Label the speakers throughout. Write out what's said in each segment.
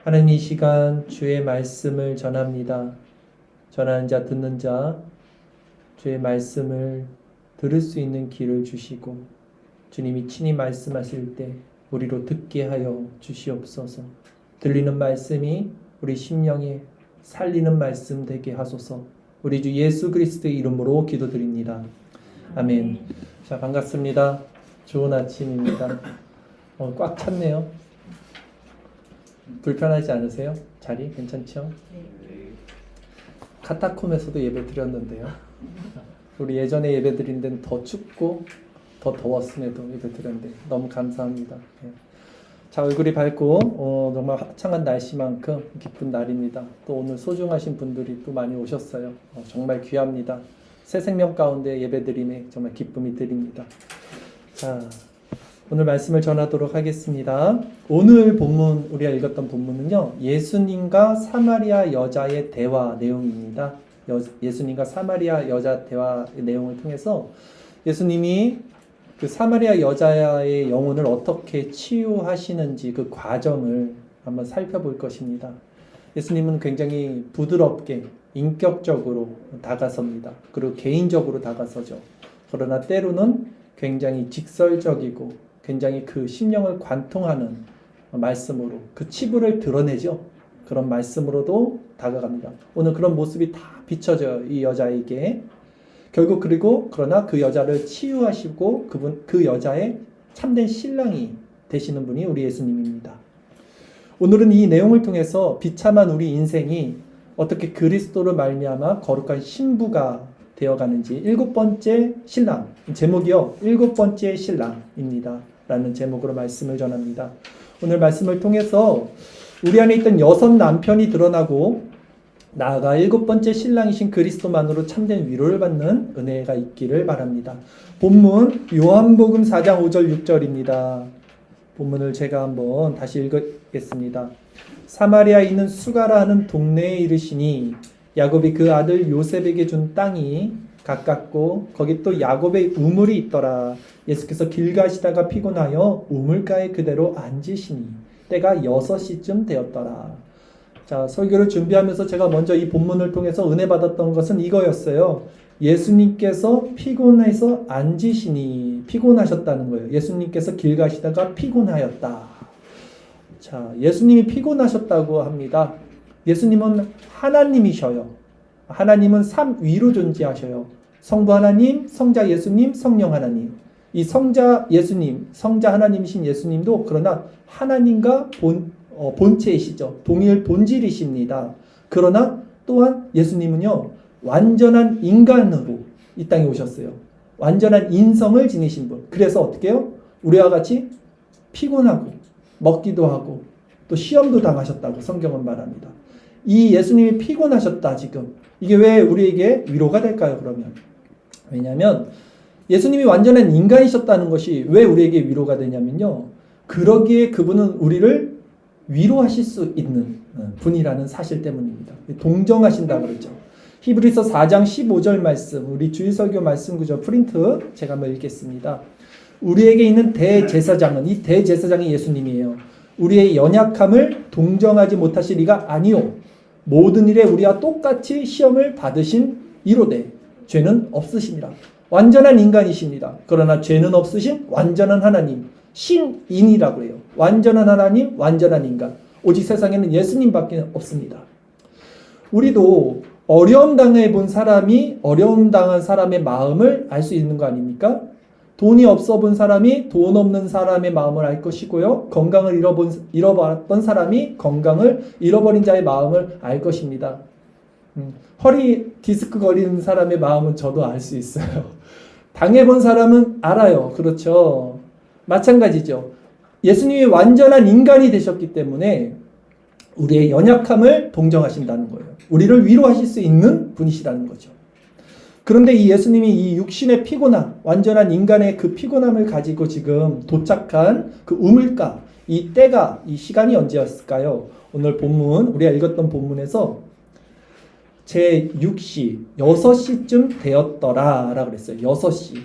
Speaker 1: 하나님 이 시간 주의 말씀을 전합니다. 전하는 자 듣는 자 주의 말씀을 들을 수 있는 귀를 주시고 주님이 친히 말씀하실 때 우리로 듣게 하여 주시옵소서. 들리는 말씀이 우리 심령에 살리는 말씀 되게 하소서. 우리 주 예수 그리스도의 이름으로 기도드립니다. 아멘. 자, 반갑습니다. 좋은 아침입니다. 꽉 찼네요. 불편하지 않으세요? 자리 괜찮죠? 카타콤에서도 예배 드렸는데요. 우리 예전에 예배 드린 데는 더 춥고 더 더웠음에도 예배 드렸는데 너무 감사합니다. 자, 얼굴이 밝고 정말 화창한 날씨만큼 기쁜 날입니다. 또 오늘 소중하신 분들이 또 많이 오셨어요. 정말 귀합니다. 새 생명 가운데 예배 드림에 정말 기쁨이 드립니다. 자, 오늘 말씀을 전하도록 하겠습니다. 오늘 본문, 우리가 읽었던 본문은요, 예수님과 사마리아 여자의 대화 내용입니다. 예수님과 사마리아 여자 대화 내용을 통해서 예수님이 그 사마리아 여자의 영혼을 어떻게 치유하시는지 그 과정을 한번 살펴볼 것입니다. 예수님은 굉장히 부드럽게 인격적으로 다가섭니다. 그리고 개인적으로 다가서죠. 그러나 때로는 굉장히 직설적이고 굉장히 그 심령을 관통하는 말씀으로 그 치부를 드러내죠. 그런 말씀으로도 다가갑니다. 오늘 그런 모습이 다 비춰져요. 이 여자에게. 결국 그러나 그 여자를 치유하시고 그 여자의 참된 신랑이 되시는 분이 우리 예수님입니다. 오늘은 이 내용을 통해서 비참한 우리 인생이 어떻게 그리스도를 말미암아 거룩한 신부가 되어가는지, 일곱 번째 신랑, 제목이요, 일곱 번째 신랑입니다 라는 제목으로 말씀을 전합니다. 오늘 말씀을 통해서 우리 안에 있던 여섯 남편이 드러나고 나아가 일곱 번째 신랑이신 그리스도만으로 참된 위로를 받는 은혜가 있기를 바랍니다. 본문 요한복음 4장 5절 6절입니다. 본문을 제가 한번 다시 읽겠습니다. 사마리아에 있는 수가라 하는 동네에 이르시니 야곱이 그 아들 요셉에게 준 땅이 가깝고 거기 또 야곱의 우물이 있더라. 예수께서 길 가시다가 피곤하여 우물가에 그대로 앉으시니 때가 6시쯤 되었더라. 자, 설교를 준비하면서 제가 먼저 이 본문을 통해서 은혜 받았던 것은 이거였어요. 예수님께서 피곤해서 앉으시니, 피곤하셨다는 거예요. 예수님께서 길 가시다가 피곤하였다. 자, 예수님이 피곤하셨다고 합니다. 예수님은 하나님이셔요. 하나님은 삼위로 존재하셔요. 성부 하나님, 성자 예수님, 성령 하나님. 이 성자 예수님, 성자 하나님이신 예수님도 그러나 하나님과 본체이시죠. 동일 본질이십니다. 그러나 또한 예수님은요, 완전한 인간으로 이 땅에 오셨어요. 완전한 인성을 지니신 분. 그래서 어떻게 해요? 우리와 같이 피곤하고 먹기도 하고 또 시험도 당하셨다고 성경은 말합니다. 이 예수님이 피곤하셨다 지금. 이게 왜 우리에게 위로가 될까요? 그러면 왜냐하면 예수님이 완전한 인간이셨다는 것이 왜 우리에게 위로가 되냐면요, 그러기에 그분은 우리를 위로하실 수 있는 분이라는 사실 때문입니다. 동정하신다고 그러죠. 히브리서 4장 15절 말씀, 우리 주일설교 말씀 구절 프린트 제가 한번 읽겠습니다. 우리에게 있는 대제사장은, 이 대제사장이 예수님이에요. 우리의 연약함을 동정하지 못하실 리가 아니오. 모든 일에 우리와 똑같이 시험을 받으신 이로되 죄는 없으십니다. 완전한 인간이십니다. 그러나 죄는 없으신 완전한 하나님, 신인이라고 해요. 완전한 하나님, 완전한 인간. 오직 세상에는 예수님밖에 없습니다. 우리도 어려움 당해본 사람이 어려움 당한 사람의 마음을 알 수 있는 거 아닙니까? 돈이 없어 본 사람이 돈 없는 사람의 마음을 알 것이고요. 건강을 잃어버렸던 사람이 건강을 잃어버린 자의 마음을 알 것입니다. 허리 디스크 걸리는 사람의 마음은 저도 알 수 있어요. 당해본 사람은 알아요. 그렇죠. 마찬가지죠. 예수님이 완전한 인간이 되셨기 때문에 우리의 연약함을 동정하신다는 거예요. 우리를 위로하실 수 있는 분이시라는 거죠. 그런데 이 예수님이 이 육신의 피곤함, 완전한 인간의 그 피곤함을 가지고 지금 도착한 그 우물가, 이 때가, 이 시간이 언제였을까요? 오늘 본문, 우리가 읽었던 본문에서 제6시, 6시쯤 되었더라 라고 그랬어요. 6시.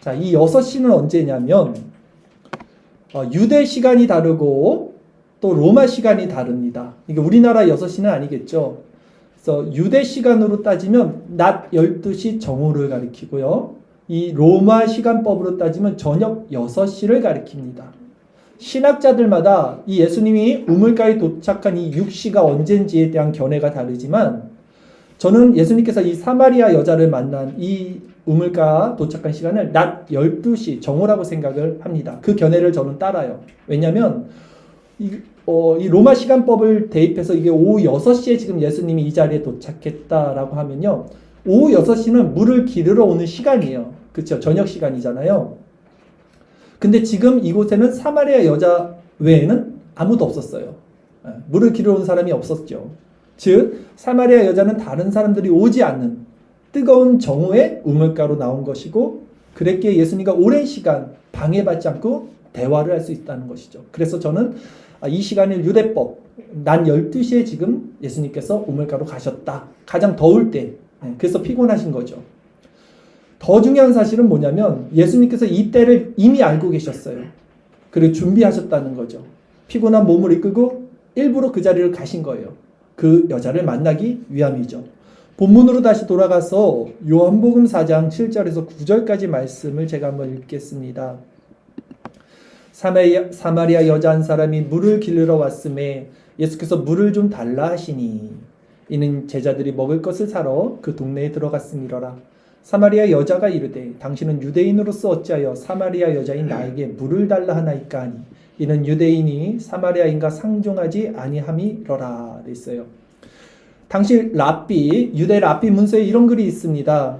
Speaker 1: 자, 이 6시는 언제냐면 유대 시간이 다르고 또 로마 시간이 다릅니다. 이게 우리나라 6시는 아니겠죠. 그래서 유대 시간으로 따지면 낮 12시 정오를 가리키고요. 이 로마 시간법으로 따지면 저녁 6시를 가리킵니다. 신학자들마다 이 예수님이 우물가에 도착한 이 6시가 언젠지에 대한 견해가 다르지만 저는 예수님께서 이 사마리아 여자를 만난 이 우물가 도착한 시간을 낮 12시 정오라고 생각을 합니다. 그 견해를 저는 따라요. 왜냐하면 이 로마 시간법을 대입해서 이게 오후 6시에 지금 예수님이 이 자리에 도착했다라고 하면요. 오후 6시는 물을 기르러 오는 시간이에요. 그렇죠? 저녁 시간이잖아요. 근데 지금 이곳에는 사마리아 여자 외에는 아무도 없었어요. 물을 기르러 온 사람이 없었죠. 즉 사마리아 여자는 다른 사람들이 오지 않는 뜨거운 정오에 우물가로 나온 것이고 그랬기에 예수님과 오랜 시간 방해받지 않고 대화를 할 수 있다는 것이죠. 그래서 저는 이 시간을 유대법 낮 12시에 지금 예수님께서 우물가로 가셨다. 가장 더울 때. 그래서 피곤하신 거죠. 더 중요한 사실은 뭐냐면 예수님께서 이 때를 이미 알고 계셨어요. 그리고 준비하셨다는 거죠. 피곤한 몸을 이끌고 일부러 그 자리를 가신 거예요. 그 여자를 만나기 위함이죠. 본문으로 다시 돌아가서 요한복음 4장 7절에서 9절까지 말씀을 제가 한번 읽겠습니다. 사마리아 여자 한 사람이 물을 기르러 왔음에 예수께서 물을 좀 달라 하시니 이는 제자들이 먹을 것을 사러 그 동네에 들어갔음이러라. 사마리아 여자가 이르되 당신은 유대인으로서 어찌하여 사마리아 여자인 나에게 물을 달라 하나이까 하니 이는 유대인이 사마리아인과 상종하지 아니함이러라 그랬어요. 당시 유대 랍비 문서에 이런 글이 있습니다.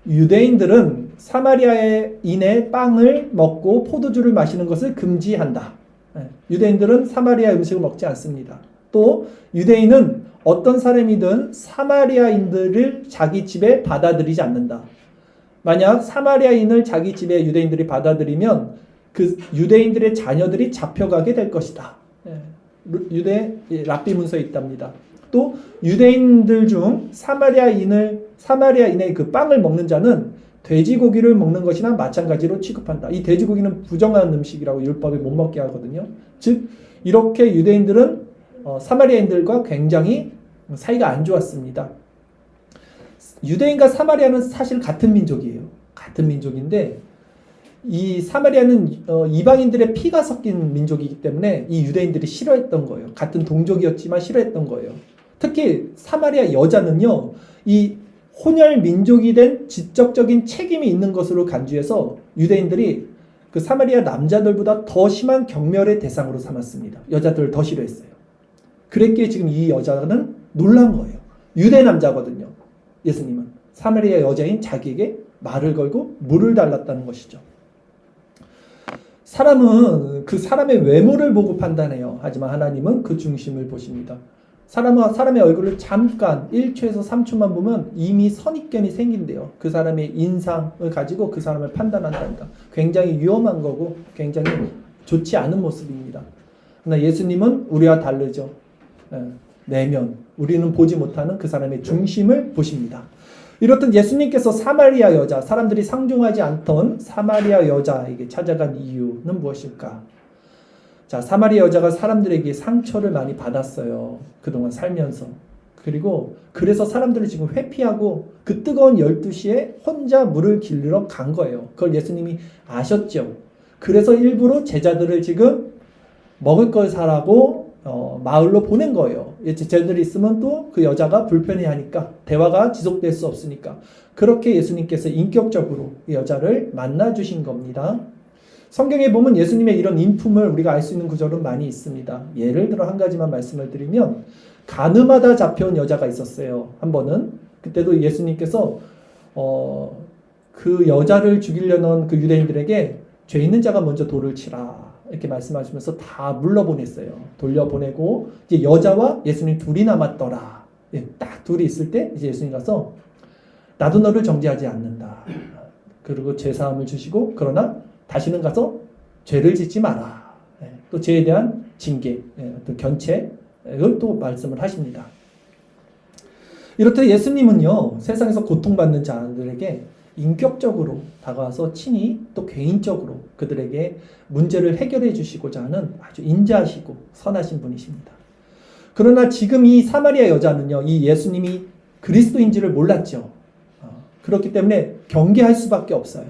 Speaker 1: 유대인들은 사마리아인의 빵을 먹고 포도주를 마시는 것을 금지한다. 유대인들은 사마리아 음식을 먹지 않습니다. 또 유대인은 어떤 사람이든 사마리아인들을 자기 집에 받아들이지 않는다. 만약 사마리아인을 자기 집에 유대인들이 받아들이면 그 유대인들의 자녀들이 잡혀가게 될 것이다. 유대 랍비 문서에 있답니다. 또 유대인들 중 사마리아인의 그 빵을 먹는 자는 돼지고기를 먹는 것이나 마찬가지로 취급한다. 이 돼지고기는 부정한 음식이라고 율법에 못 먹게 하거든요. 즉 이렇게 유대인들은 사마리아인들과 굉장히 사이가 안 좋았습니다. 유대인과 사마리아는 사실 같은 민족이에요. 같은 민족인데 이 사마리아는 이방인들의 피가 섞인 민족이기 때문에 이 유대인들이 싫어했던 거예요. 같은 동족이었지만 싫어했던 거예요. 특히 사마리아 여자는요, 이 혼혈 민족이 된 지적적인 책임이 있는 것으로 간주해서 유대인들이 그 사마리아 남자들보다 더 심한 경멸의 대상으로 삼았습니다. 여자들을 더 싫어했어요. 그랬기에 지금 이 여자는 놀란 거예요. 유대 남자거든요. 예수님은 사마리아 여자인 자기에게 말을 걸고 물을 달랐다는 것이죠. 사람은 그 사람의 외모를 보고 판단해요. 하지만 하나님은 그 중심을 보십니다. 사람의 얼굴을 잠깐 1초에서 3초만 보면 이미 선입견이 생긴대요. 그 사람의 인상을 가지고 그 사람을 판단한답니다. 굉장히 위험한 거고 굉장히 좋지 않은 모습입니다. 그러나 예수님은 우리와 다르죠. 내면 우리는 보지 못하는 그 사람의 중심을 보십니다. 이렇듯 예수님께서 사마리아 여자, 사람들이 상종하지 않던 사마리아 여자에게 찾아간 이유는 무엇일까? 자, 사마리아 여자가 사람들에게 상처를 많이 받았어요. 그동안 살면서. 그래서 사람들을 지금 회피하고 그 뜨거운 12시에 혼자 물을 기르러 간 거예요. 그걸 예수님이 아셨죠. 그래서 일부러 제자들을 지금 먹을 걸 사라고 마을로 보낸 거예요. 제자들이 있으면 또 그 여자가 불편해하니까 대화가 지속될 수 없으니까 그렇게 예수님께서 인격적으로 이 여자를 만나주신 겁니다. 성경에 보면 예수님의 이런 인품을 우리가 알 수 있는 구절은 많이 있습니다. 예를 들어 한 가지만 말씀을 드리면 가늠하다 잡혀온 여자가 있었어요. 한 번은 그때도 예수님께서 그 여자를 죽이려는 그 유대인들에게 죄 있는 자가 먼저 돌을 치라 이렇게 말씀하시면서 다 물러보냈어요. 돌려보내고 이제 여자와 예수님 둘이 남았더라. 딱 둘이 있을 때 이제 예수님 가서 나도 너를 정죄하지 않는다. 그리고 죄사함을 주시고 그러나 다시는 가서 죄를 짓지 마라. 또 죄에 대한 징계, 또 견책을 또 말씀을 하십니다. 이렇듯 예수님은요 세상에서 고통받는 자들에게 인격적으로 다가와서 친히 또 개인적으로 그들에게 문제를 해결해 주시고자 하는 아주 인자하시고 선하신 분이십니다. 그러나 지금 이 사마리아 여자는요, 이 예수님이 그리스도인지를 몰랐죠. 그렇기 때문에 경계할 수밖에 없어요.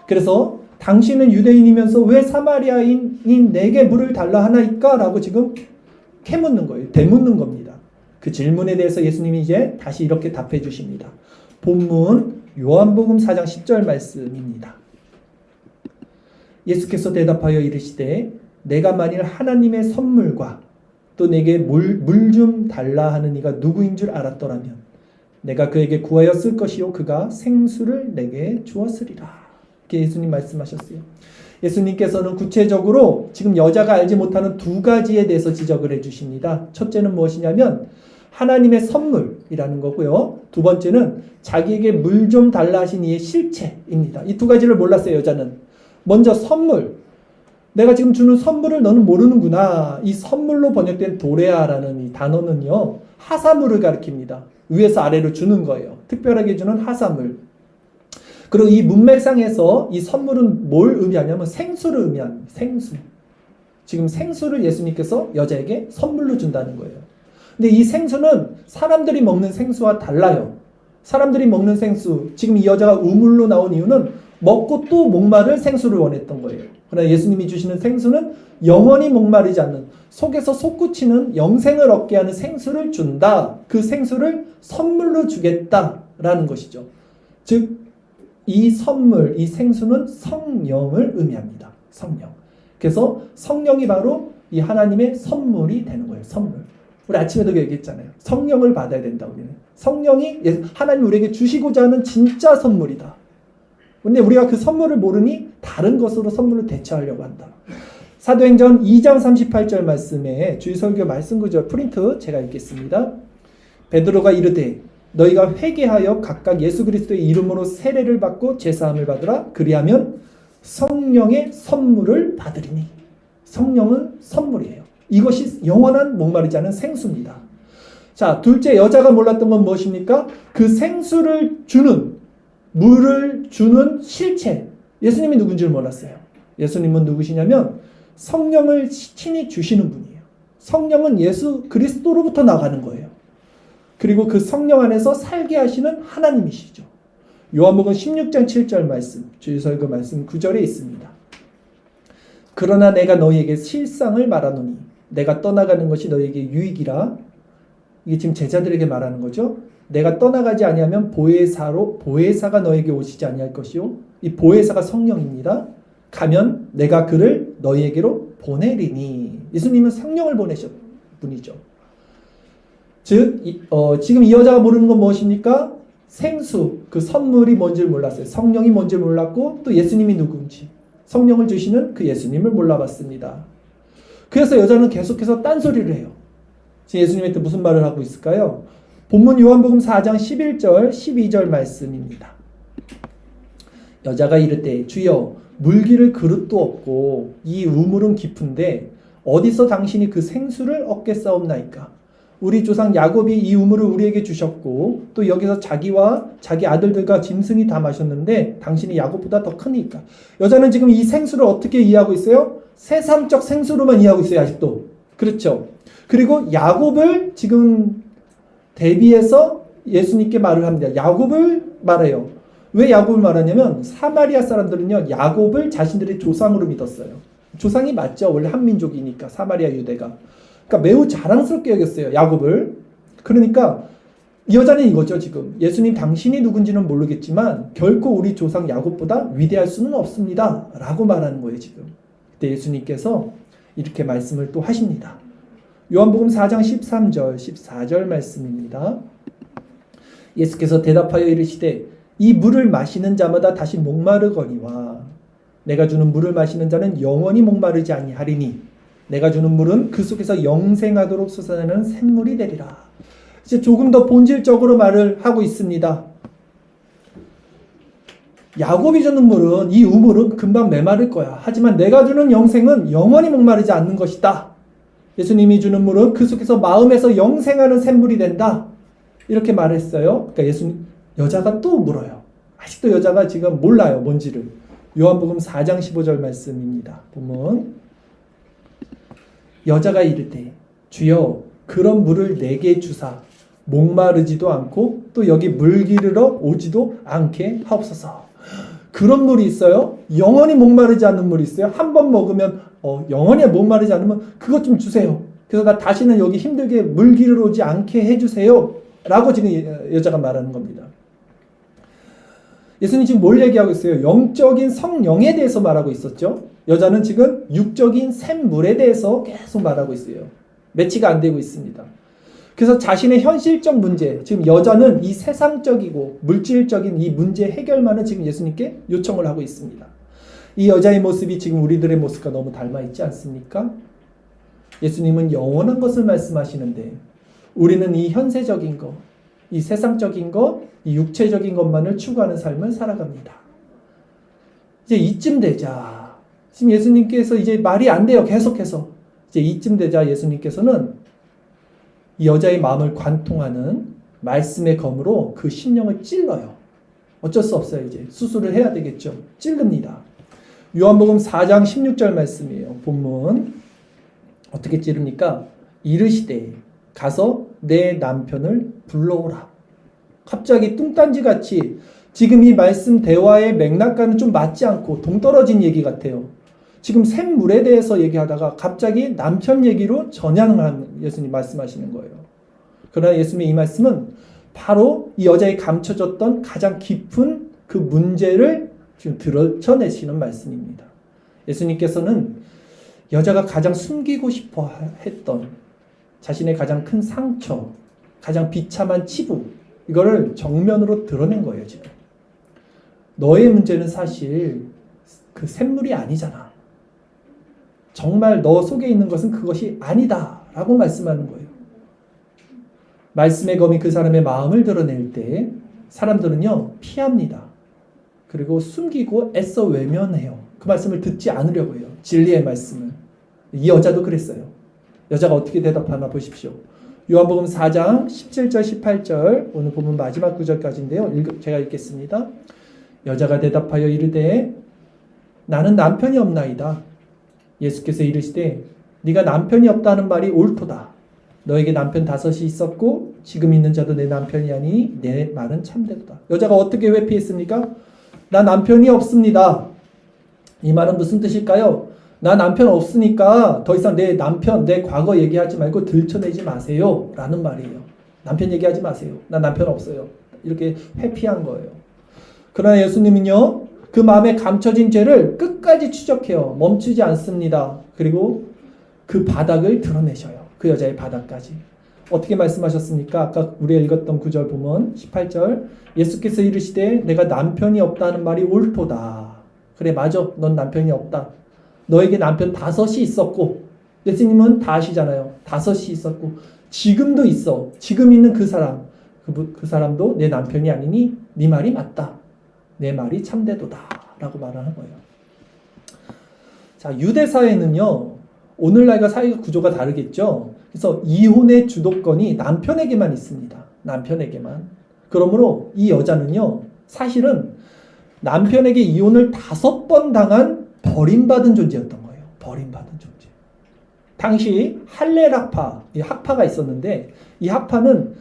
Speaker 1: 그래서 당신은 유대인이면서 왜 사마리아인인 내게 물을 달라 하나이까? 라고 지금 캐묻는 거예요. 되묻는 겁니다. 그 질문에 대해서 예수님이 이제 다시 이렇게 답해 주십니다. 본문 요한복음 4장 10절 말씀입니다. 예수께서 대답하여 이르시되 내가 만일 하나님의 선물과 또 내게 물 좀 달라 하는 이가 누구인 줄 알았더라면 내가 그에게 구하여 쓸 것이요 그가 생수를 내게 주었으리라. 이렇게 예수님 말씀하셨어요. 예수님께서는 구체적으로 지금 여자가 알지 못하는 두 가지에 대해서 지적을 해주십니다. 첫째는 무엇이냐면 하나님의 선물이라는 거고요. 두 번째는 자기에게 물 좀 달라 하신 이의 실체입니다. 이 두 가지를 몰랐어요, 여자는. 먼저 선물. 내가 지금 주는 선물을 너는 모르는구나. 이 선물로 번역된 도레아라는 이 단어는요, 하사물을 가리킵니다. 위에서 아래로 주는 거예요. 특별하게 주는 하사물. 그리고 이 문맥상에서 이 선물은 뭘 의미하냐면 생수를 의미합니다. 생수. 지금 생수를 예수님께서 여자에게 선물로 준다는 거예요. 근데 이 생수는 사람들이 먹는 생수와 달라요. 사람들이 먹는 생수, 지금 이 여자가 우물로 나온 이유는 먹고 또 목마를 생수를 원했던 거예요. 그러나 예수님이 주시는 생수는 영원히 목마르지 않는, 속에서 솟구치는 영생을 얻게 하는 생수를 준다. 그 생수를 선물로 주겠다라는 것이죠. 즉 이 선물, 이 생수는 성령을 의미합니다. 성령. 그래서 성령이 바로 이 하나님의 선물이 되는 거예요. 선물. 우리 아침에도 얘기했잖아요. 성령을 받아야 된다. 우리는 성령이 하나님 우리에게 주시고자 하는 진짜 선물이다. 근데 우리가 그 선물을 모르니 다른 것으로 선물을 대체하려고 한다. 사도행전 2장 38절 말씀에 주일설교 말씀 구절 프린트 제가 읽겠습니다. 베드로가 이르되 너희가 회개하여 각각 예수 그리스도의 이름으로 세례를 받고 제사함을 받으라. 그리하면 성령의 선물을 받으리니. 성령은 선물이에요. 이것이 영원한 목마르지 않은 생수입니다. 자, 둘째, 여자가 몰랐던 건 무엇입니까? 그 생수를 주는, 물을 주는 실체. 예수님이 누군지를 몰랐어요. 예수님은 누구시냐면 성령을 친히 주시는 분이에요. 성령은 예수 그리스도로부터 나가는 거예요. 그리고 그 성령 안에서 살게 하시는 하나님이시죠. 요한복음 16장 7절 말씀, 주일설교 말씀 9절에 있습니다. 그러나 내가 너희에게 실상을 말하노니 내가 떠나가는 것이 너희에게 유익이라. 이게 지금 제자들에게 말하는 거죠. 내가 떠나가지 아니하면 보혜사가 너에게 오시지 아니할 것이요. 이 보혜사가 성령입니다. 가면 내가 그를 너희에게로 보내리니. 예수님은 성령을 보내셨 분이죠. 즉 지금 이 여자가 모르는 건 무엇입니까? 생수, 그 선물이 뭔지를 몰랐어요. 성령이 뭔지를 몰랐고 또 예수님이 누군지, 성령을 주시는 그 예수님을 몰라봤습니다. 그래서 여자는 계속해서 딴소리를 해요. 지금 예수님한테 무슨 말을 하고 있을까요? 본문 요한복음 4장 11절 12절 말씀입니다. 여자가 이르되 주여 물기를 그릇도 없고 이 우물은 깊은데 어디서 당신이 그 생수를 얻겠사옵나이까? 우리 조상 야곱이 이 우물을 우리에게 주셨고 또 여기서 자기와 자기 아들들과 짐승이 다 마셨는데 당신이 야곱보다 더 크니까. 여자는 지금 이 생수를 어떻게 이해하고 있어요? 세상적 생수로만 이해하고 있어요. 아직도. 그렇죠. 그리고 야곱을 지금 대비해서 예수님께 말을 합니다. 야곱을 말해요. 왜 야곱을 말하냐면 사마리아 사람들은요, 야곱을 자신들의 조상으로 믿었어요. 조상이 맞죠. 원래 한 민족이니까 사마리아 유대가. 그러니까 매우 자랑스럽게 여겼어요. 야곱을. 그러니까 이 여자는 이거죠. 지금 예수님 당신이 누군지는 모르겠지만 결코 우리 조상 야곱보다 위대할 수는 없습니다. 라고 말하는 거예요. 지금. 그때 예수님께서 이렇게 말씀을 또 하십니다. 요한복음 4장 13절 14절 말씀입니다. 예수께서 대답하여 이르시되 이 물을 마시는 자마다 다시 목마르거니와 내가 주는 물을 마시는 자는 영원히 목마르지 아니하리니 내가 주는 물은 그 속에서 영생하도록 솟아나는 샘물이 되리라. 이제 조금 더 본질적으로 말을 하고 있습니다. 야곱이 주는 물은, 이 우물은 금방 메마를 거야. 하지만 내가 주는 영생은 영원히 목마르지 않는 것이다. 예수님이 주는 물은 그 속에서 마음에서 영생하는 샘물이 된다. 이렇게 말했어요. 그러니까 여자가 또 물어요. 아직도 여자가 지금 몰라요. 뭔지를. 요한복음 4장 15절 말씀입니다. 보면 여자가 이르되 주여 그런 물을 내게 주사 목마르지도 않고 또 여기 물 기르러 오지도 않게 하옵소서. 그런 물이 있어요? 영원히 목마르지 않는 물이 있어요? 한 번 먹으면 영원히 목마르지 않으면 그것 좀 주세요. 그래서 나 다시는 여기 힘들게 물 기르러 오지 않게 해주세요. 라고 지금 여자가 말하는 겁니다. 예수님 지금 뭘 얘기하고 있어요? 영적인 성령에 대해서 말하고 있었죠. 여자는 지금 육적인 샘물에 대해서 계속 말하고 있어요. 매치가 안 되고 있습니다. 그래서 자신의 현실적 문제, 지금 여자는 이 세상적이고 물질적인 이 문제 해결만을 지금 예수님께 요청을 하고 있습니다. 이 여자의 모습이 지금 우리들의 모습과 너무 닮아 있지 않습니까? 예수님은 영원한 것을 말씀하시는데 우리는 이 현세적인 것, 이 세상적인 것, 이 육체적인 것만을 추구하는 삶을 살아갑니다. 이제 이쯤 되자, 지금 예수님께서 이제 말이 안 돼요. 계속해서. 이제 이쯤 되자 예수님께서는 이 여자의 마음을 관통하는 말씀의 검으로 그 심령을 찔러요. 어쩔 수 없어요. 이제 수술을 해야 되겠죠. 찌릅니다. 요한복음 4장 16절 말씀이에요. 본문 어떻게 찌릅니까? 이르시되 가서 내 남편을 불러오라. 갑자기 뚱딴지같이 지금 이 말씀 대화의 맥락과는 좀 맞지 않고 동떨어진 얘기 같아요. 지금 샘물에 대해서 얘기하다가 갑자기 남편 얘기로 전향하는 예수님 말씀하시는 거예요. 그러나 예수님의 이 말씀은 바로 이 여자의 감춰졌던 가장 깊은 그 문제를 지금 드러내시는 말씀입니다. 예수님께서는 여자가 가장 숨기고 싶어 했던 자신의 가장 큰 상처, 가장 비참한 치부, 이거를 정면으로 드러낸 거예요, 지금. 너의 문제는 사실 그 샘물이 아니잖아. 정말 너 속에 있는 것은 그것이 아니다 라고 말씀하는 거예요. 말씀의 검이 그 사람의 마음을 드러낼 때 사람들은요 피합니다. 그리고 숨기고 애써 외면해요. 그 말씀을 듣지 않으려고 해요. 진리의 말씀을. 이 여자도 그랬어요. 여자가 어떻게 대답하나 보십시오. 요한복음 4장 17절 18절 오늘 보면 마지막 구절까지인데요. 제가 읽겠습니다. 여자가 대답하여 이르되 나는 남편이 없나이다. 예수께서 이르시되 네가 남편이 없다는 말이 옳도다. 너에게 남편 5이 있었고 지금 있는 자도 내 남편이 아니니 내 말은 참되도다. 여자가 어떻게 회피했습니까? 나 남편이 없습니다. 이 말은 무슨 뜻일까요? 나 남편 없으니까 더 이상 내 남편, 내 과거 얘기하지 말고 들춰내지 마세요 라는 말이에요. 남편 얘기하지 마세요. 나 남편 없어요. 이렇게 회피한 거예요. 그러나 예수님은요 그 마음에 감춰진 죄를 끝까지 추적해요. 멈추지 않습니다. 그리고 그 바닥을 드러내셔요. 그 여자의 바닥까지. 어떻게 말씀하셨습니까? 아까 우리가 읽었던 구절 보면 18절 예수께서 이르시되 내가 남편이 없다는 말이 옳도다. 그래 맞아. 넌 남편이 없다. 너에게 남편 5이 있었고 예수님은 다 아시잖아요. 5이 있었고 지금도 있어. 지금 있는 그 사람. 그 사람도 내 남편이 아니니 네 말이 맞다. 내 말이 참되도다 라고 말하는 거예요. 자, 유대사회는요 오늘날과 사회 구조가 다르겠죠. 그래서 이혼의 주도권이 남편에게만 있습니다. 남편에게만. 그러므로 이 여자는요 사실은 남편에게 이혼을 5번 당한 버림받은 존재였던 거예요. 버림받은 존재. 당시 할렐 학파, 이 학파가 있었는데 이 학파는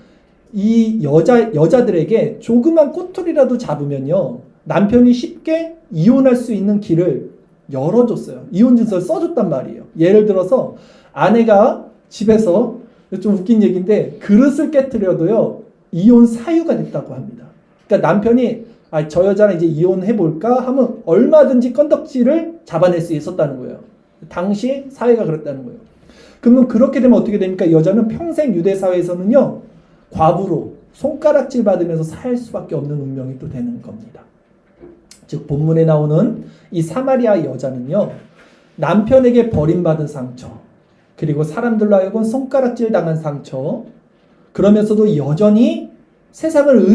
Speaker 1: 이 여자들에게 조그만 꼬투리라도 잡으면요 남편이 쉽게 이혼할 수 있는 길을 열어줬어요. 이혼 진서를 써줬단 말이에요. 예를 들어서 아내가 집에서 좀 웃긴 얘기인데 그릇을 깨트려도요 이혼 사유가 됐다고 합니다. 그러니까 남편이 저 여자랑 이제 이혼해볼까 하면 얼마든지 건덕지를 잡아낼 수 있었다는 거예요. 당시 사회가 그랬다는 거예요. 그러면 그렇게 되면 어떻게 됩니까? 여자는 평생 유대사회에서는요 과부로 손가락질 받으면서 살 수밖에 없는 운명이 또 되는 겁니다. 즉 본문에 나오는 이 사마리아 여자는요 남편에게 버림받은 상처 그리고 사람들로 하여금 손가락질 당한 상처 그러면서도 여전히 세상을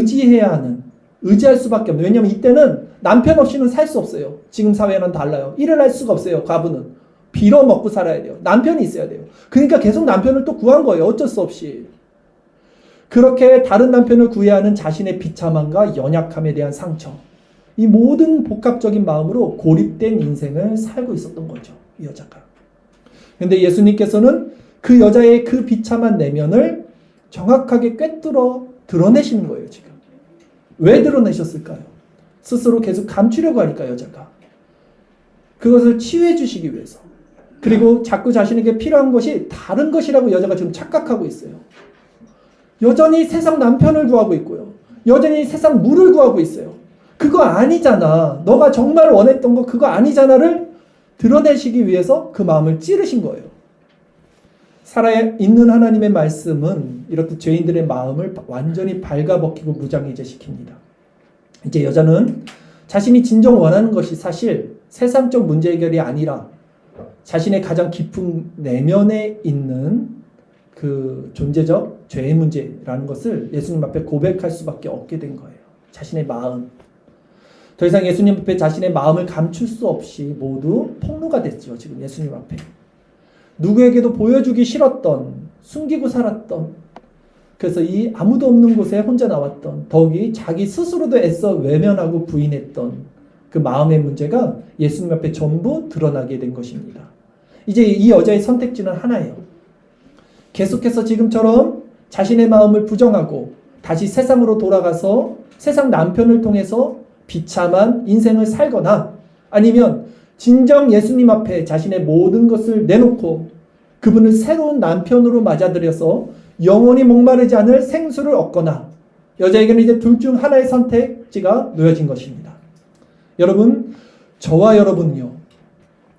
Speaker 1: 의지할 수밖에 없는. 왜냐하면 이때는 남편 없이는 살 수 없어요. 지금 사회는 달라요. 일을 할 수가 없어요. 과부는 빌어 먹고 살아야 돼요. 남편이 있어야 돼요. 그러니까 계속 남편을 또 구한 거예요. 어쩔 수 없이. 그렇게 다른 남편을 구애하는 자신의 비참함과 연약함에 대한 상처 이 모든 복합적인 마음으로 고립된 인생을 살고 있었던 거죠. 이 여자가. 근데 예수님께서는 그 여자의 그 비참한 내면을 정확하게 꿰뚫어 드러내시는 거예요, 지금. 왜 드러내셨을까요? 스스로 계속 감추려고 하니까, 여자가. 그것을 치유해 주시기 위해서. 그리고 자꾸 자신에게 필요한 것이 다른 것이라고 여자가 지금 착각하고 있어요. 여전히 세상 남편을 구하고 있고요. 여전히 세상 물을 구하고 있어요. 그거 아니잖아. 너가 정말 원했던 거 그거 아니잖아를 드러내시기 위해서 그 마음을 찌르신 거예요. 살아있는 하나님의 말씀은 이렇게 죄인들의 마음을 완전히 발가벗기고 무장해제시킵니다. 이제 여자는 자신이 진정 원하는 것이 사실 세상적 문제 해결이 아니라 자신의 가장 깊은 내면에 있는 그 존재적 죄의 문제라는 것을 예수님 앞에 고백할 수밖에 없게 된 거예요. 자신의 마음. 더 이상 예수님 앞에 자신의 마음을 감출 수 없이 모두 폭로가 됐죠. 지금 예수님 앞에. 누구에게도 보여주기 싫었던, 숨기고 살았던, 그래서 이 아무도 없는 곳에 혼자 나왔던, 더욱이 자기 스스로도 애써 외면하고 부인했던 그 마음의 문제가 예수님 앞에 전부 드러나게 된 것입니다. 이제 이 여자의 선택지는 하나예요. 계속해서 지금처럼 자신의 마음을 부정하고 다시 세상으로 돌아가서 세상 남편을 통해서 비참한 인생을 살거나 아니면 진정 예수님 앞에 자신의 모든 것을 내놓고 그분을 새로운 남편으로 맞아들여서 영원히 목마르지 않을 생수를 얻거나 여자에게는 이제 둘 중 하나의 선택지가 놓여진 것입니다. 여러분, 저와 여러분은요,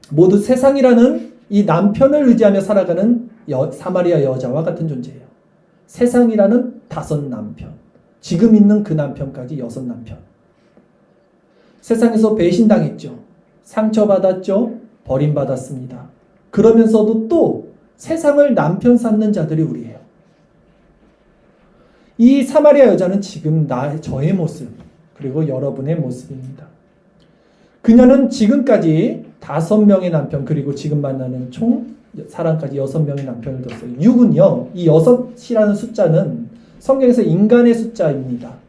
Speaker 1: 모두 세상이라는 이 남편을 의지하며 살아가는 사마리아 여자와 같은 존재예요. 세상이라는 5 남편, 지금 있는 그 남편까지 6 남편. 세상에서 배신당했죠. 상처받았죠. 버림받았습니다. 그러면서도 또 세상을 남편 삼는 자들이 우리예요. 이 사마리아 여자는 지금 저의 모습, 그리고 여러분의 모습입니다. 그녀는 지금까지 5명의 남편, 그리고 지금 만나는 총 사람까지 6명의 남편을 뒀어요. 6은요, 이 6이라는 숫자는 성경에서 인간의 숫자입니다.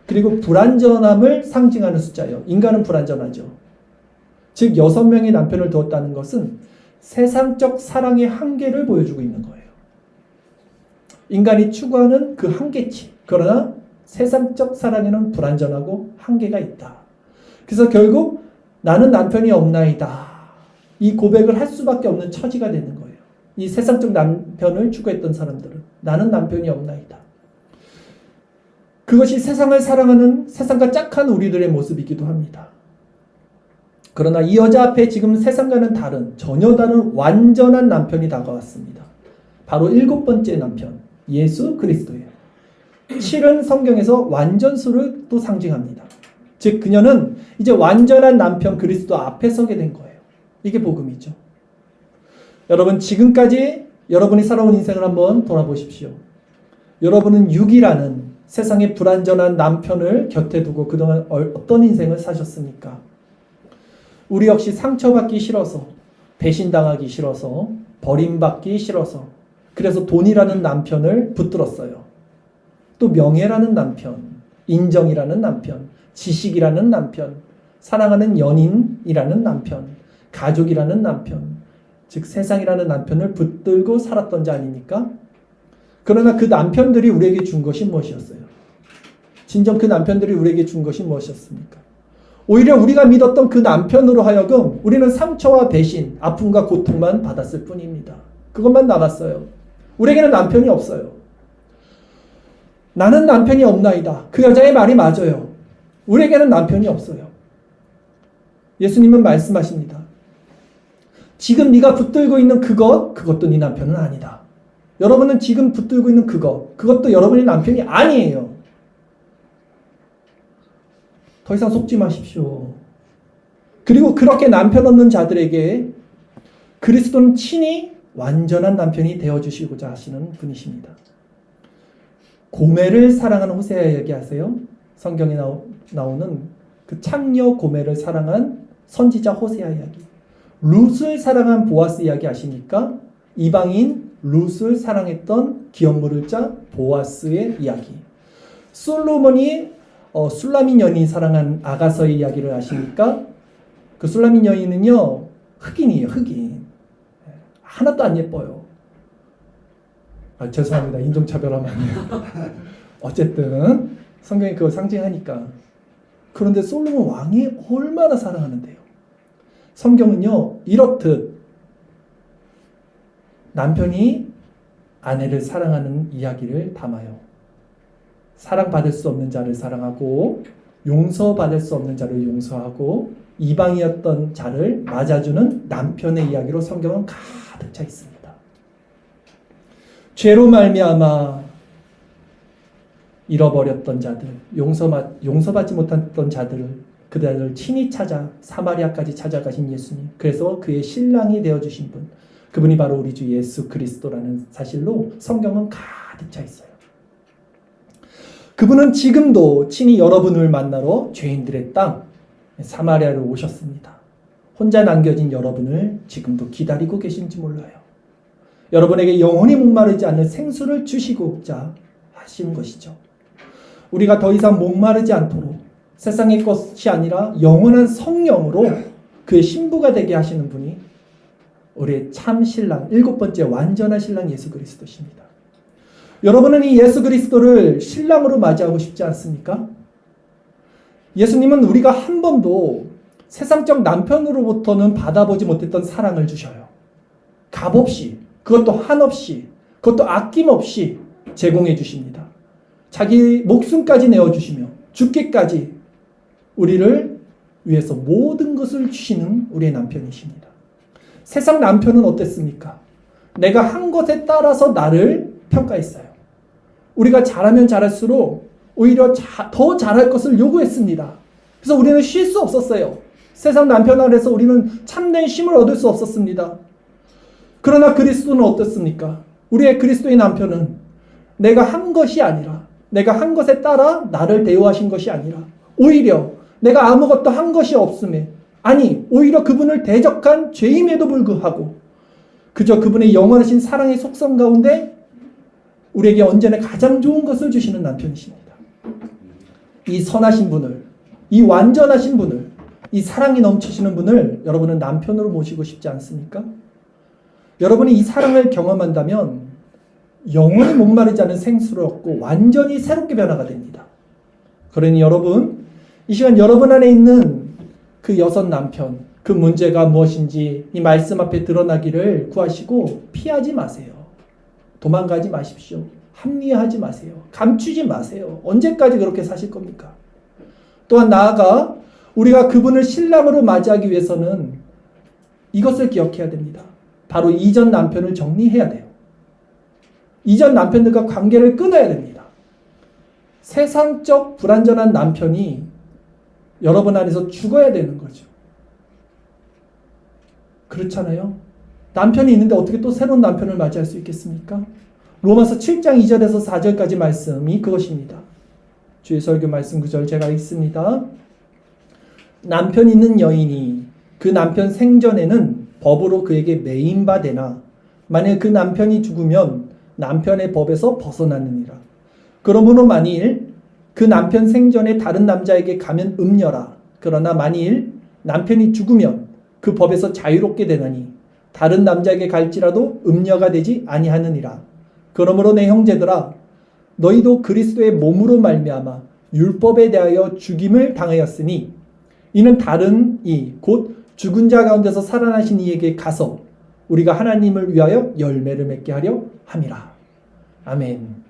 Speaker 1: 그리고 불완전함을 상징하는 숫자예요. 인간은 불완전하죠. 즉 6명의 남편을 두었다는 것은 세상적 사랑의 한계를 보여주고 있는 거예요. 인간이 추구하는 그 한계치. 그러나 세상적 사랑에는 불완전하고 한계가 있다. 그래서 결국 나는 남편이 없나이다. 이 고백을 할 수밖에 없는 처지가 되는 거예요. 이 세상적 남편을 추구했던 사람들은 나는 남편이 없나이다. 그것이 세상을 사랑하는 세상과 짝한 우리들의 모습이기도 합니다. 그러나 이 여자 앞에 지금 세상과는 다른, 전혀 다른 완전한 남편이 다가왔습니다. 바로 7번째 남편, 예수 그리스도예요. 7은 성경에서 완전수를 또 상징합니다. 즉 그녀는 이제 완전한 남편 그리스도 앞에 서게 된 거예요. 이게 복음이죠. 여러분, 지금까지 여러분이 살아온 인생을 한번 돌아보십시오. 여러분은 6이라는 세상의 불완전한 남편을 곁에 두고 그동안 어떤 인생을 사셨습니까? 우리 역시 상처받기 싫어서, 배신당하기 싫어서, 버림받기 싫어서, 그래서 돈이라는 남편을 붙들었어요. 또 명예라는 남편, 인정이라는 남편, 지식이라는 남편, 사랑하는 연인이라는 남편, 가족이라는 남편, 즉 세상이라는 남편을 붙들고 살았던 자 아닙니까? 그러나 그 남편들이 우리에게 준 것이 무엇이었어요? 진정 그 남편들이 우리에게 준 것이 무엇이었습니까? 오히려 우리가 믿었던 그 남편으로 하여금 우리는 상처와 배신, 아픔과 고통만 받았을 뿐입니다. 그것만 남았어요. 우리에게는 남편이 없어요. 나는 남편이 없나이다. 그 여자의 말이 맞아요. 우리에게는 남편이 없어요. 예수님은 말씀하십니다. 지금 네가 붙들고 있는 그것도 네 남편은 아니다. 여러분은 지금 붙들고 있는 그것도 여러분의 남편이 아니에요. 더 이상 속지 마십시오. 그리고 그렇게 남편 없는 자들에게 그리스도는 친히 완전한 남편이 되어주시고자 하시는 분이십니다. 고멜을 사랑하는 호세아 이야기하세요. 성경에 나오는 그 창녀 고멜을 사랑한 선지자 호세아 이야기. 룻을 사랑한 보아스 이야기 아십니까? 이방인 룻을 사랑했던 기업 물을 자 보아스의 이야기. 솔로몬이 술라민 여인이 사랑한 아가서의 이야기를 아십니까? 그 술라민 여인은요, 흑인이에요, 흑인. 하나도 안 예뻐요. 죄송합니다. 인종차별하면 안 돼요. 어쨌든 성경이 그걸 상징하니까. 그런데 솔로몬 왕이 얼마나 사랑하는데요. 성경은요, 이렇듯 남편이 아내를 사랑하는 이야기를 담아요. 사랑받을 수 없는 자를 사랑하고 용서받을 수 없는 자를 용서하고 이방이었던 자를 맞아주는 남편의 이야기로 성경은 가득 차 있습니다. 죄로 말미암아 잃어버렸던 자들, 용서받지 못했던 자들을 그들을 친히 찾아 사마리아까지 찾아가신 예수님, 그래서 그의 신랑이 되어주신 분, 그분이 바로 우리 주 예수 그리스도라는 사실로 성경은 가득 차 있어요. 그분은 지금도 친히 여러분을 만나러 죄인들의 땅 사마리아로 오셨습니다. 혼자 남겨진 여러분을 지금도 기다리고 계신지 몰라요. 여러분에게 영원히 목마르지 않는 생수를 주시고자 하신 것이죠. 우리가 더 이상 목마르지 않도록 세상의 것이 아니라 영원한 성령으로 그의 신부가 되게 하시는 분이 우리의 참 신랑, 7번째 완전한 신랑 예수 그리스도십니다. 여러분은 이 예수 그리스도를 신랑으로 맞이하고 싶지 않습니까? 예수님은 우리가 한 번도 세상적 남편으로부터는 받아보지 못했던 사랑을 주셔요. 값없이, 그것도 한없이, 그것도 아낌없이 제공해 주십니다. 자기 목숨까지 내어주시며 죽기까지 우리를 위해서 모든 것을 주시는 우리의 남편이십니다. 세상 남편은 어땠습니까? 내가 한 것에 따라서 나를 평가했어요. 우리가 잘하면 잘할수록 오히려 더 잘할 것을 요구했습니다. 그래서 우리는 쉴 수 없었어요. 세상 남편 아래서 우리는 참된 쉼을 얻을 수 없었습니다. 그러나 그리스도는 어떻습니까? 우리의 그리스도의 남편은 내가 한 것이 아니라, 내가 한 것에 따라 나를 대우하신 것이 아니라 오히려 내가 아무것도 한 것이 없음에, 아니 오히려 그분을 대적한 죄임에도 불구하고 그저 그분의 영원하신 사랑의 속성 가운데 우리에게 언제나 가장 좋은 것을 주시는 남편이십니다. 이 선하신 분을, 이 완전하신 분을, 이 사랑이 넘치시는 분을 여러분은 남편으로 모시고 싶지 않습니까? 여러분이 이 사랑을 경험한다면 영원히 목마르지 않은 생수를 얻고 완전히 새롭게 변화가 됩니다. 그러니 여러분, 이 시간 여러분 안에 있는 그 여섯 남편, 그 문제가 무엇인지 이 말씀 앞에 드러나기를 구하시고 피하지 마세요. 도망가지 마십시오. 합리화하지 마세요. 감추지 마세요. 언제까지 그렇게 사실 겁니까? 또한 나아가 우리가 그분을 신랑으로 맞이하기 위해서는 이것을 기억해야 됩니다. 바로 이전 남편을 정리해야 돼요. 이전 남편들과 관계를 끊어야 됩니다. 세상적 불완전한 남편이 여러분 안에서 죽어야 되는 거죠. 그렇잖아요. 남편이 있는데 어떻게 또 새로운 남편을 맞이할 수 있겠습니까? 로마서 7장 2절에서 4절까지 말씀이 그것입니다. 주의 설교 말씀 9절 제가 읽습니다. 남편 있는 여인이 그 남편 생전에는 법으로 그에게 매인 바 되나 만일 그 남편이 죽으면 남편의 법에서 벗어나느니라. 그러므로 만일 그 남편 생전에 다른 남자에게 가면 음녀라. 그러나 만일 남편이 죽으면 그 법에서 자유롭게 되나니 다른 남자에게 갈지라도 음녀가 되지 아니하느니라. 그러므로 내 형제들아 너희도 그리스도의 몸으로 말미암아 율법에 대하여 죽임을 당하였으니 이는 다른 이 곧 죽은 자 가운데서 살아나신 이에게 가서 우리가 하나님을 위하여 열매를 맺게 하려 함이라. 아멘.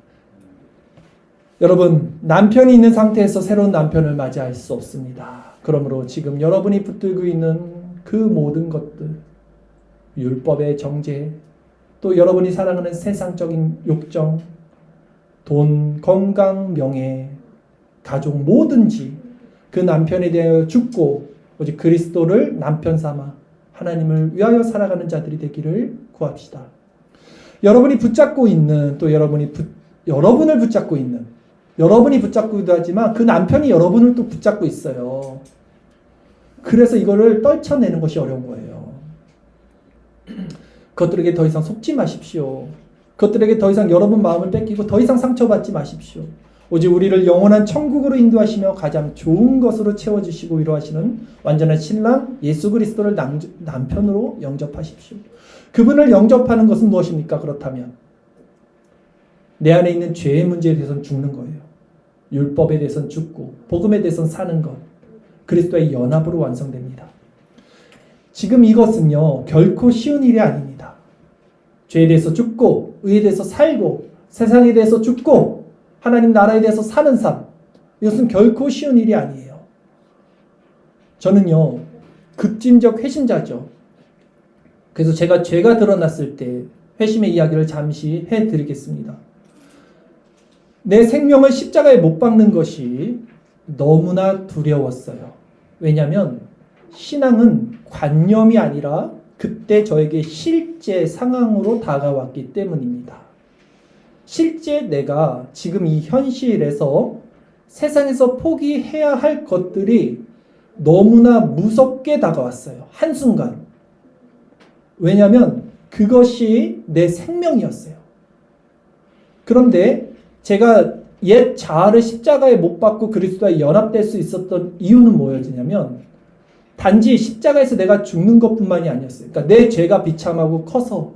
Speaker 1: 여러분, 남편이 있는 상태에서 새로운 남편을 맞이할 수 없습니다. 그러므로 지금 여러분이 붙들고 있는 그 모든 것들, 율법의 정죄, 또 여러분이 사랑하는 세상적인 욕정, 돈, 건강, 명예, 가족 뭐든지 그 남편에 대하여 죽고 오직 그리스도를 남편 삼아 하나님을 위하여 살아가는 자들이 되기를 구합시다. 여러분이 붙잡고 있는, 또 여러분을 붙잡고 있는, 여러분이 붙잡고도 하지만 그 남편이 여러분을 또 붙잡고 있어요. 그래서 이거를 떨쳐내는 것이 어려운 거예요. 그것들에게 더 이상 속지 마십시오. 그것들에게 더 이상 여러분 마음을 뺏기고 더 이상 상처받지 마십시오. 오직 우리를 영원한 천국으로 인도하시며 가장 좋은 것으로 채워주시고 위로하시는 완전한 신랑 예수 그리스도를 남편으로 영접하십시오. 그분을 영접하는 것은 무엇입니까? 그렇다면 내 안에 있는 죄의 문제에 대해서는 죽는 거예요. 율법에 대해서는 죽고 복음에 대해서는 사는 것. 그리스도의 연합으로 완성됩니다. 지금 이것은요 결코 쉬운 일이 아닙니다. 죄에 대해서 죽고 의에 대해서 살고 세상에 대해서 죽고 하나님 나라에 대해서 사는 삶, 이것은 결코 쉬운 일이 아니에요. 저는요 급진적 회심자죠. 그래서 제가 죄가 드러났을 때 회심의 이야기를 잠시 해드리겠습니다. 내 생명을 십자가에 못 박는 것이 너무나 두려웠어요. 왜냐하면 신앙은 관념이 아니라 그때 저에게 실제 상황으로 다가왔기 때문입니다. 실제 내가 지금 이 현실에서 세상에서 포기해야 할 것들이 너무나 무섭게 다가왔어요. 한순간. 왜냐하면 그것이 내 생명이었어요. 그런데 제가 옛 자아를 십자가에 못 박고 그리스도와 연합될 수 있었던 이유는 뭐였냐면 단지 십자가에서 내가 죽는 것뿐만이 아니었어요. 그러니까 내 죄가 비참하고 커서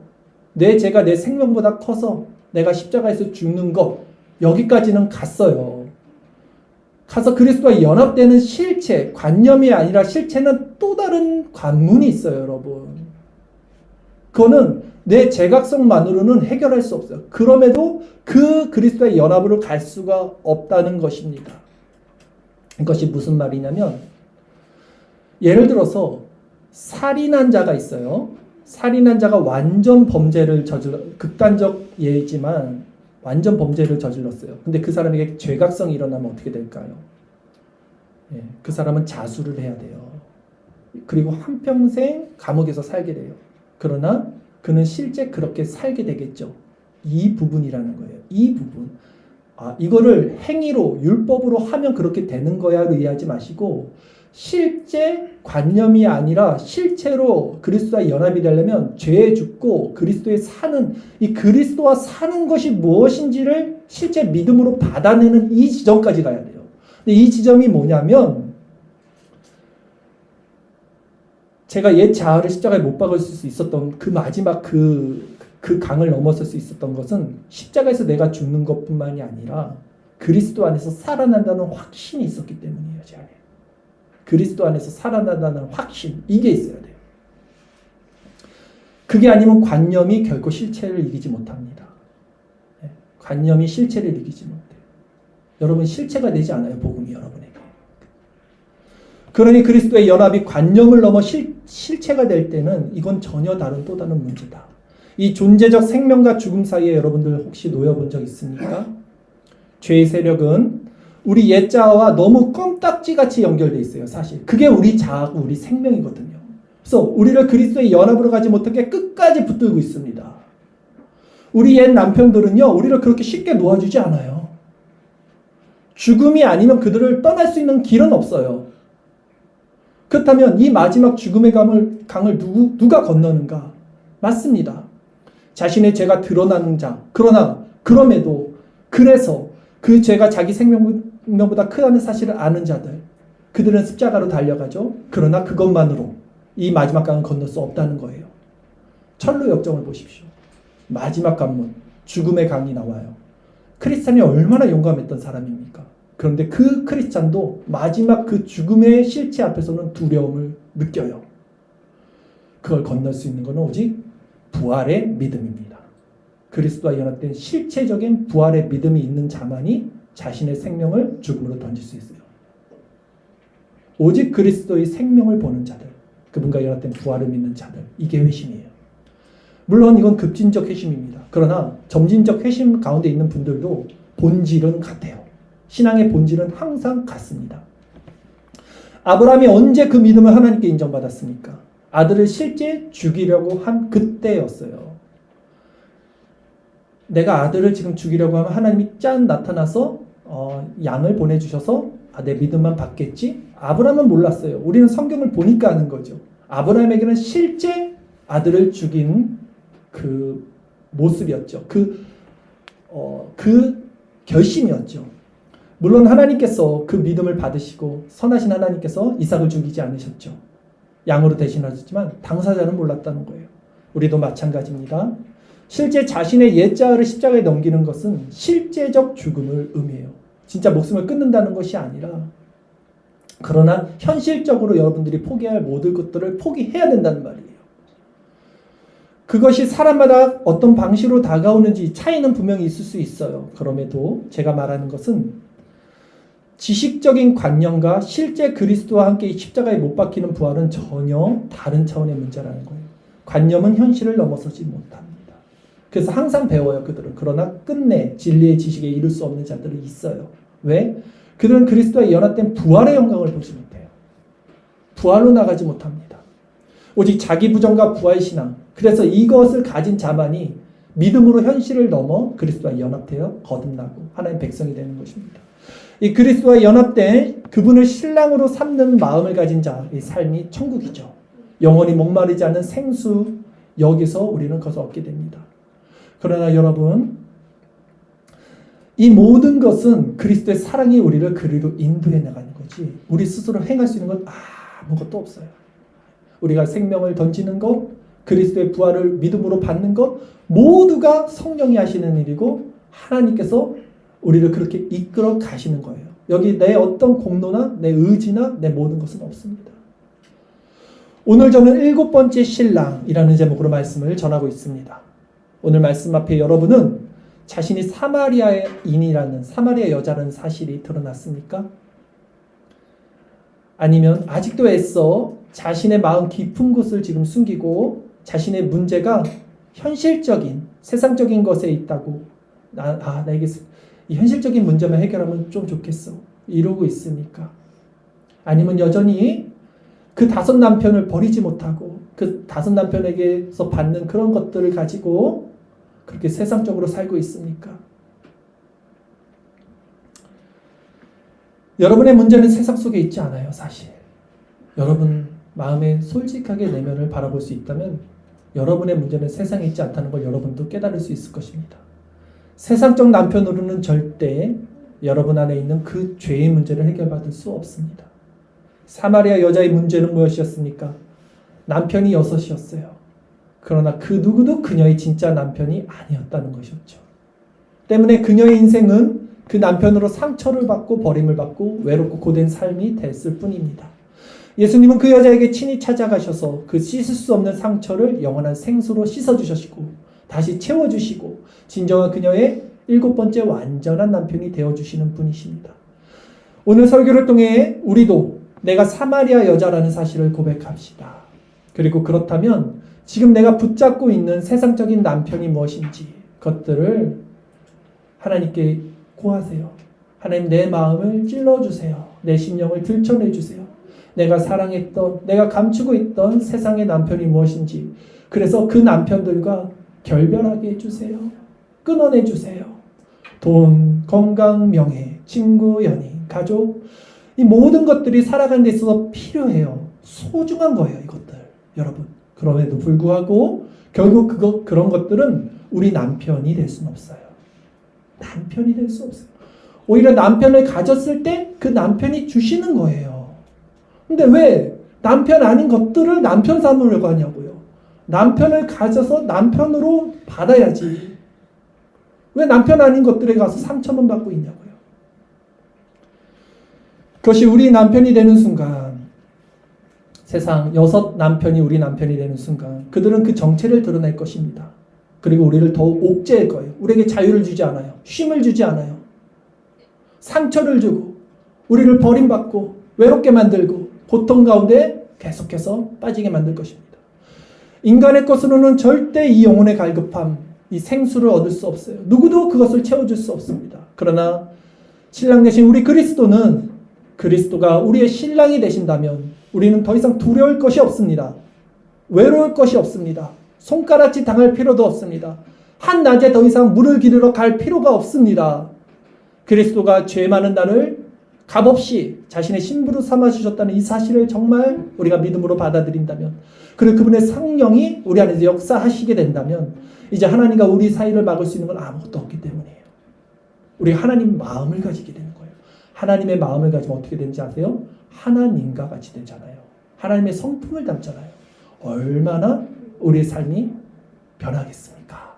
Speaker 1: 내 죄가 내 생명보다 커서 내가 십자가에서 죽는 것 여기까지는 갔어요. 가서 그리스도와 연합되는 실체, 관념이 아니라 실체는 또 다른 관문이 있어요, 여러분. 그거는 내 제각성만으로는 해결할 수 없어요. 그럼에도 그 그리스도의 연합으로 갈 수가 없다는 것입니다. 이것이 무슨 말이냐면 예를 들어서 살인한 자가 있어요. 살인한 자가 완전 범죄를 극단적 예이지만 완전 범죄를 저질렀어요. 근데 그 사람에게 죄각성이 일어나면 어떻게 될까요? 그 사람은 자수를 해야 돼요. 그리고 한평생 감옥에서 살게 돼요. 그러나 그는 실제 그렇게 살게 되겠죠. 이 부분이라는 거예요. 이 부분. 이거를 행위로 율법으로 하면 그렇게 되는 거야로 이해하지 마시고 실제 관념이 아니라 실체로 그리스도와 연합이 되려면 죄에 죽고 그리스도에 사는 이 그리스도와 사는 것이 무엇인지를 실제 믿음으로 받아내는 이 지점까지 가야 돼요. 근데 이 지점이 뭐냐면 제가 옛 자아를 십자가에 못 박을 수 있었던 그 마지막 그 강을 넘어설 수 있었던 것은 십자가에서 내가 죽는 것뿐만이 아니라 그리스도 안에서 살아난다는 확신이 있었기 때문이에요. 제 안에. 그리스도 안에서 살아난다는 확신, 이게 있어야 돼요. 그게 아니면 관념이 결코 실체를 이기지 못합니다. 관념이 실체를 이기지 못해요. 여러분 실체가 되지 않아요. 복음이 여러분에게. 그러니 그리스도의 연합이 관념을 넘어 실체가 될 때는 이건 전혀 다른 또 다른 문제다. 이 존재적 생명과 죽음 사이에 여러분들 혹시 놓여본 적 있습니까? 죄의 세력은 우리 옛 자아와 너무 껌딱지같이 연결되어 있어요. 사실 그게 우리 자아고 우리 생명이거든요. 그래서 우리를 그리스도의 연합으로 가지 못하게 끝까지 붙들고 있습니다. 우리 옛 남편들은요 우리를 그렇게 쉽게 놓아주지 않아요. 죽음이 아니면 그들을 떠날 수 있는 길은 없어요. 그렇다면 이 마지막 죽음의 강을 누가 건너는가? 맞습니다. 자신의 죄가 드러나는 자. 그럼에도 그래서 그 죄가 자기 생명보다 크다는 사실을 아는 자들. 그들은 십자가로 달려가죠. 그러나 그것만으로 이 마지막 강을 건널 수 없다는 거예요. 철로 역정을 보십시오. 마지막 관문, 죽음의 강이 나와요. 크리스찬이 얼마나 용감했던 사람입니까? 그런데 그 크리스찬도 마지막 그 죽음의 실체 앞에서는 두려움을 느껴요. 그걸 건널 수 있는 것은 오직 부활의 믿음입니다. 그리스도와 연합된 실체적인 부활의 믿음이 있는 자만이 자신의 생명을 죽음으로 던질 수 있어요. 오직 그리스도의 생명을 보는 자들, 그분과 연합된 부활을 믿는 자들, 이게 회심이에요. 물론 이건 급진적 회심입니다. 그러나 점진적 회심 가운데 있는 분들도 본질은 같아요. 신앙의 본질은 항상 같습니다. 아브라함이 언제 그 믿음을 하나님께 인정받았습니까? 아들을 실제 죽이려고 한 그때였어요. 내가 아들을 지금 죽이려고 하면 하나님이 짠 나타나서 양을 보내주셔서 내 믿음만 받겠지? 아브라함은 몰랐어요. 우리는 성경을 보니까 아는 거죠. 아브라함에게는 실제 아들을 죽인 그 모습이었죠. 그 결심이었죠. 물론 하나님께서 그 믿음을 받으시고 선하신 하나님께서 이삭을 죽이지 않으셨죠. 양으로 대신하셨지만 당사자는 몰랐다는 거예요. 우리도 마찬가지입니다. 실제 자신의 옛자아를 십자가에 넘기는 것은 실제적 죽음을 의미해요. 진짜 목숨을 끊는다는 것이 아니라, 그러나 현실적으로 여러분들이 포기할 모든 것들을 포기해야 된다는 말이에요. 그것이 사람마다 어떤 방식으로 다가오는지 차이는 분명히 있을 수 있어요. 그럼에도 제가 말하는 것은 지식적인 관념과 실제 그리스도와 함께 십자가에 못 박히는 부활은 전혀 다른 차원의 문제라는 거예요. 관념은 현실을 넘어서지 못합니다. 그래서 항상 배워요, 그들은. 그러나 끝내 진리의 지식에 이를 수 없는 자들이 있어요. 왜? 그들은 그리스도와 연합된 부활의 영광을 보지 못해요. 부활로 나가지 못합니다. 오직 자기 부정과 부활 신앙, 그래서 이것을 가진 자만이 믿음으로 현실을 넘어 그리스도와 연합되어 거듭나고 하나님의 백성이 되는 것입니다. 이 그리스도와 연합된 그분을 신랑으로 삼는 마음을 가진 자의 삶이 천국이죠. 영원히 목마르지 않은 생수, 여기서 우리는 그것을 얻게 됩니다. 그러나 여러분, 이 모든 것은 그리스도의 사랑이 우리를 그리로 인도해 나가는 거지, 우리 스스로 행할 수 있는 건 아무것도 없어요. 우리가 생명을 던지는 것, 그리스도의 부활을 믿음으로 받는 것, 모두가 성령이 하시는 일이고 하나님께서 우리를 그렇게 이끌어 가시는 거예요. 여기 내 어떤 공로나 내 의지나 내 모든 것은 없습니다. 오늘 저는 7번째 신랑이라는 제목으로 말씀을 전하고 있습니다. 오늘 말씀 앞에 여러분은 자신이 사마리아인이라는, 사마리아 여자라는 사실이 드러났습니까? 아니면 아직도 애써 자신의 마음 깊은 곳을 지금 숨기고 자신의 문제가 현실적인, 세상적인 것에 있다고, 나에게 이 현실적인 문제만 해결하면 좀 좋겠어, 이러고 있습니까? 아니면 여전히 그 5 남편을 버리지 못하고 그 5 남편에게서 받는 그런 것들을 가지고 그렇게 세상적으로 살고 있습니까? 여러분의 문제는 세상 속에 있지 않아요, 사실. 여러분 마음에 솔직하게 내면을 바라볼 수 있다면 여러분의 문제는 세상에 있지 않다는 걸 여러분도 깨달을 수 있을 것입니다. 세상적 남편으로는 절대 여러분 안에 있는 그 죄의 문제를 해결받을 수 없습니다. 사마리아 여자의 문제는 무엇이었습니까? 남편이 6이었어요. 그러나 그 누구도 그녀의 진짜 남편이 아니었다는 것이었죠. 때문에 그녀의 인생은 그 남편으로 상처를 받고 버림을 받고 외롭고 고된 삶이 됐을 뿐입니다. 예수님은 그 여자에게 친히 찾아가셔서 그 씻을 수 없는 상처를 영원한 생수로 씻어주셨고 다시 채워주시고 진정한 그녀의 7번째 완전한 남편이 되어주시는 분이십니다. 오늘 설교를 통해 우리도 내가 사마리아 여자라는 사실을 고백합시다. 그리고 그렇다면 지금 내가 붙잡고 있는 세상적인 남편이 무엇인지 그것들을 하나님께 고하세요. 하나님, 내 마음을 찔러주세요. 내 심령을 들춰내주세요. 내가 사랑했던, 내가 감추고 있던 세상의 남편이 무엇인지, 그래서 그 남편들과 결별하게 해주세요. 끊어내주세요. 돈, 건강, 명예, 친구, 연인, 가족, 이 모든 것들이 살아가는 데 있어서 필요해요. 소중한 거예요, 이것들. 여러분, 그럼에도 불구하고 결국 그런 것들은 우리 남편이 될 수는 없어요. 남편이 될 수 없어요. 오히려 남편을 가졌을 때 그 남편이 주시는 거예요. 근데 왜 남편 아닌 것들을 남편 삼으려고 하냐고요. 남편을 가져서 남편으로 받아야지. 왜 남편 아닌 것들에 가서 상처만 받고 있냐고요. 그것이 우리 남편이 되는 순간, 세상 6 남편이 우리 남편이 되는 순간 그들은 그 정체를 드러낼 것입니다. 그리고 우리를 더욱 옥죄할 거예요. 우리에게 자유를 주지 않아요. 쉼을 주지 않아요. 상처를 주고 우리를 버림받고 외롭게 만들고 고통 가운데 계속해서 빠지게 만들 것입니다. 인간의 것으로는 절대 이 영혼의 갈급함, 이 생수를 얻을 수 없어요. 누구도 그것을 채워줄 수 없습니다. 그러나 신랑 되신 우리 그리스도는, 그리스도가 우리의 신랑이 되신다면 우리는 더 이상 두려울 것이 없습니다. 외로울 것이 없습니다. 손가락질 당할 필요도 없습니다. 한낮에 더 이상 물을 기르러 갈 필요가 없습니다. 그리스도가 죄 많은 나를 값없이 자신의 신부로 삼아주셨다는 이 사실을 정말 우리가 믿음으로 받아들인다면, 그리고 그분의 성령이 우리 안에서 역사하시게 된다면 이제 하나님과 우리 사이를 막을 수 있는 건 아무것도 없기 때문이에요. 우리가 하나님 마음을 가지게 되는 거예요. 하나님의 마음을 가지면 어떻게 되는지 아세요? 하나님과 같이 되잖아요. 하나님의 성품을 담잖아요. 얼마나 우리의 삶이 변하겠습니까?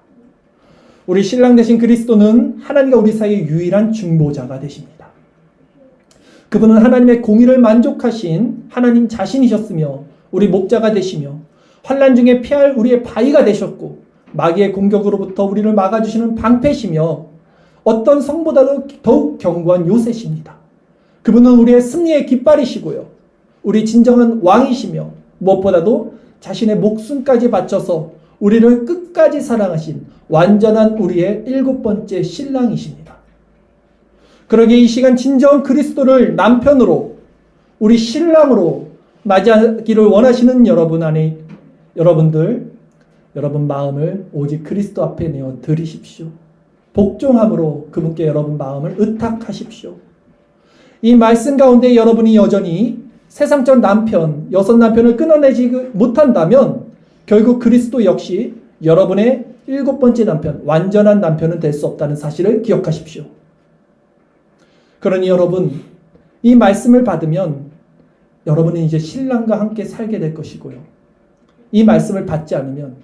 Speaker 1: 우리 신랑 되신 그리스도는 하나님과 우리 사이의 유일한 중보자가 되십니다. 그분은 하나님의 공의를 만족하신 하나님 자신이셨으며 우리 목자가 되시며 환난 중에 피할 우리의 바위가 되셨고 마귀의 공격으로부터 우리를 막아주시는 방패시며 어떤 성보다도 더욱 견고한 요새십니다. 그분은 우리의 승리의 깃발이시고요. 우리 진정한 왕이시며 무엇보다도 자신의 목숨까지 바쳐서 우리를 끝까지 사랑하신 완전한 우리의 7번째 신랑이십니다. 그러기에 이 시간 진정 그리스도를 남편으로 우리 신랑으로 맞이하기를 원하시는 여러분들 여러분 마음을 오직 그리스도 앞에 내어 드리십시오. 복종함으로 그분께 여러분 마음을 의탁하십시오. 이 말씀 가운데 여러분이 여전히 세상적 남편, 여섯 남편을 끊어내지 못한다면 결국 그리스도 역시 여러분의 7번째 남편, 완전한 남편은 될 수 없다는 사실을 기억하십시오. 그러니 여러분, 이 말씀을 받으면 여러분은 이제 신랑과 함께 살게 될 것이고요. 이 말씀을 받지 않으면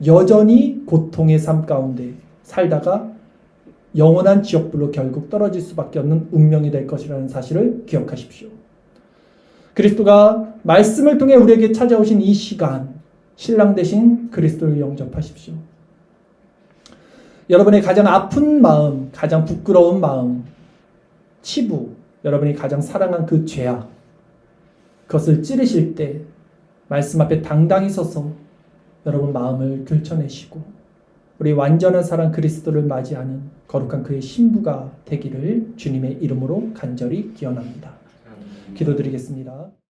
Speaker 1: 여전히 고통의 삶 가운데 살다가 영원한 지옥불로 결국 떨어질 수밖에 없는 운명이 될 것이라는 사실을 기억하십시오. 그리스도가 말씀을 통해 우리에게 찾아오신 이 시간, 신랑 되신 그리스도를 영접하십시오. 여러분의 가장 아픈 마음, 가장 부끄러운 마음, 치부, 여러분이 가장 사랑한 그 죄악, 그것을 찌르실 때 말씀 앞에 당당히 서서 여러분 마음을 들춰내시고 우리 완전한 사랑 그리스도를 맞이하는 거룩한 그의 신부가 되기를 주님의 이름으로 간절히 기원합니다. 기도드리겠습니다.